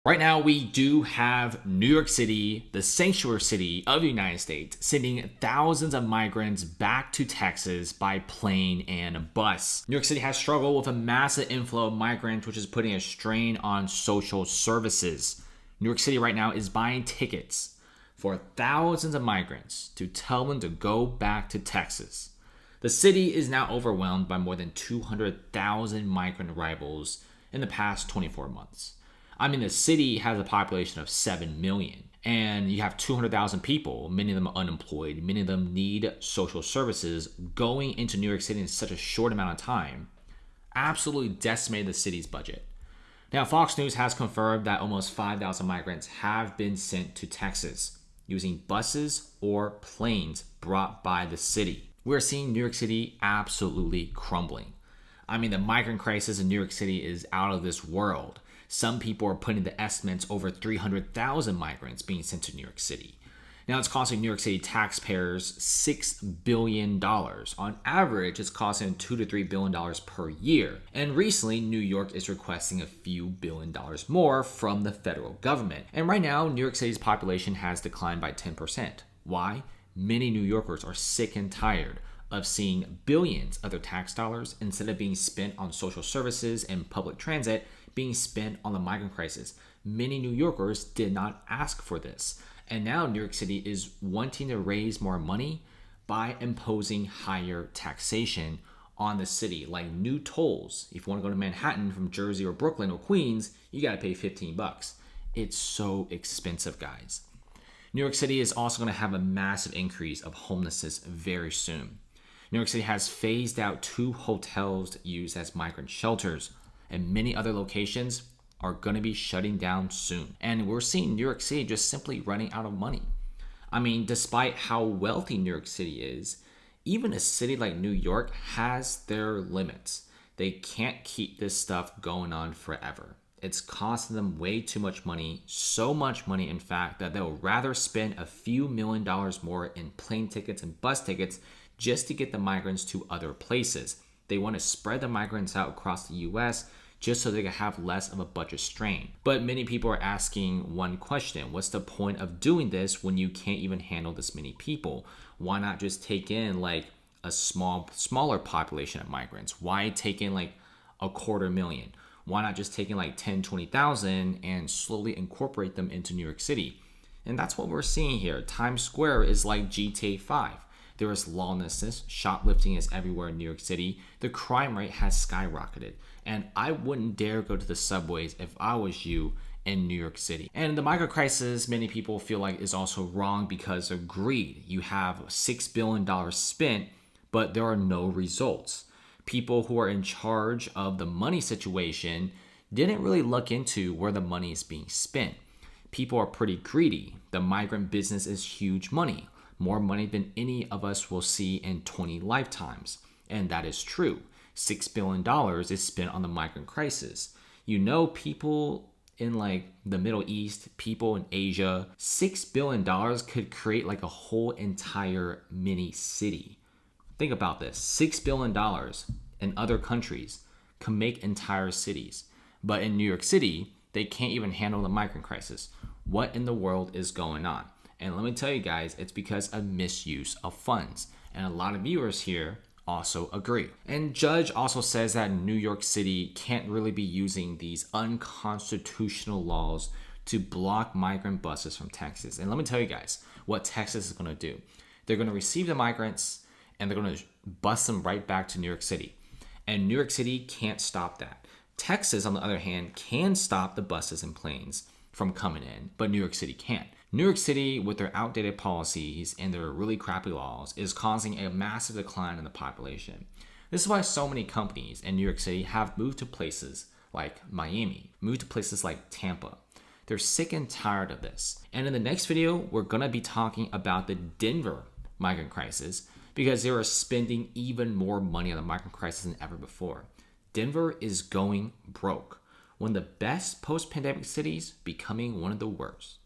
Right now, we do have New York City, the sanctuary city of the United States, sending thousands of migrants back to Texas by plane and bus. New York City has struggled with a massive inflow of migrants, which is putting a strain on social services. New York City right now is buying tickets for thousands of migrants to tell them to go back to Texas. The city is now overwhelmed by more than 200,000 migrant arrivals in the past 24 months. I mean, the city has a population of 7 million, and you have 200,000 people, many of them are unemployed, many of them need social services. Going into New York City in such a short amount of time absolutely decimated the city's budget. Now, Fox News has confirmed that almost 5,000 migrants have been sent to Texas using buses or planes brought by the city. We're seeing New York City absolutely crumbling. I mean, the migrant crisis in New York City is out of this world. Some people are putting the estimates over 300,000 migrants being sent to New York City. Now, it's costing New York City taxpayers $6 billion. On average, it's costing $2 to $3 billion per year. And recently, New York is requesting a few $1 billion more from the federal government. And right now, New York City's population has declined by 10%. Why? Many New Yorkers are sick and tired of seeing billions of their tax dollars, instead of being spent on social services and public transit, being spent on the migrant crisis. Many New Yorkers did not ask for this. And now New York City is wanting to raise more money by imposing higher taxation on the city, like new tolls. If you want to go to Manhattan from Jersey or Brooklyn or Queens, you got to pay $15. It's so expensive, guys. New York City is also going to have a massive increase of homelessness very soon. New York City has phased out 2 hotels used as migrant shelters, and many other locations are going to be shutting down soon. And we're seeing New York City just simply running out of money. I mean, despite how wealthy New York City is, even a city like New York has their limits. They can't keep this stuff going on forever. It's costing them way too much money, so much money, in fact, that they'll rather spend a few $1 million more in plane tickets and bus tickets just to get the migrants to other places. They want to spread the migrants out across the US just so they can have less of a budget strain. But many people are asking one question: what's the point of doing this when you can't even handle this many people? Why not just take in like a smaller population of migrants? Why take in like 250,000? Why not just take in like 10, 20,000 and slowly incorporate them into New York City? And that's what we're seeing here. Times Square is like GTA 5. There is lawlessness, shoplifting is everywhere in New York City. The crime rate has skyrocketed. And I wouldn't dare go to the subways if I was you in New York City. And the migrant crisis, many people feel like, is also wrong because of greed. You have $6 billion spent, but there are no results. People who are in charge of the money situation didn't really look into where the money is being spent. People are pretty greedy. The migrant business is huge money. More money than any of us will see in 20 lifetimes. And that is true. $6 billion is spent on the migrant crisis. You know, people in like the Middle East, people in Asia, $6 billion could create like a whole entire mini city. Think about this. $6 billion in other countries can make entire cities. But in New York City, they can't even handle the migrant crisis. What in the world is going on? And let me tell you guys, it's because of misuse of funds. And a lot of viewers here also agree. And Judge also says that New York City can't really be using these unconstitutional laws to block migrant buses from Texas. And let me tell you guys what Texas is going to do. They're going to receive the migrants and they're going to bus them right back to New York City. And New York City can't stop that. Texas, on the other hand, can stop the buses and planes from coming in, but New York City can't. New York City, with their outdated policies and their really crappy laws, is causing a massive decline in the population. This is why so many companies in New York City have moved to places like Miami, moved to places like Tampa. They're sick and tired of this. And in the next video, we're going to be talking about the Denver migrant crisis, because they are spending even more money on the migrant crisis than ever before. Denver is going broke. One of the best post-pandemic cities becoming one of the worst.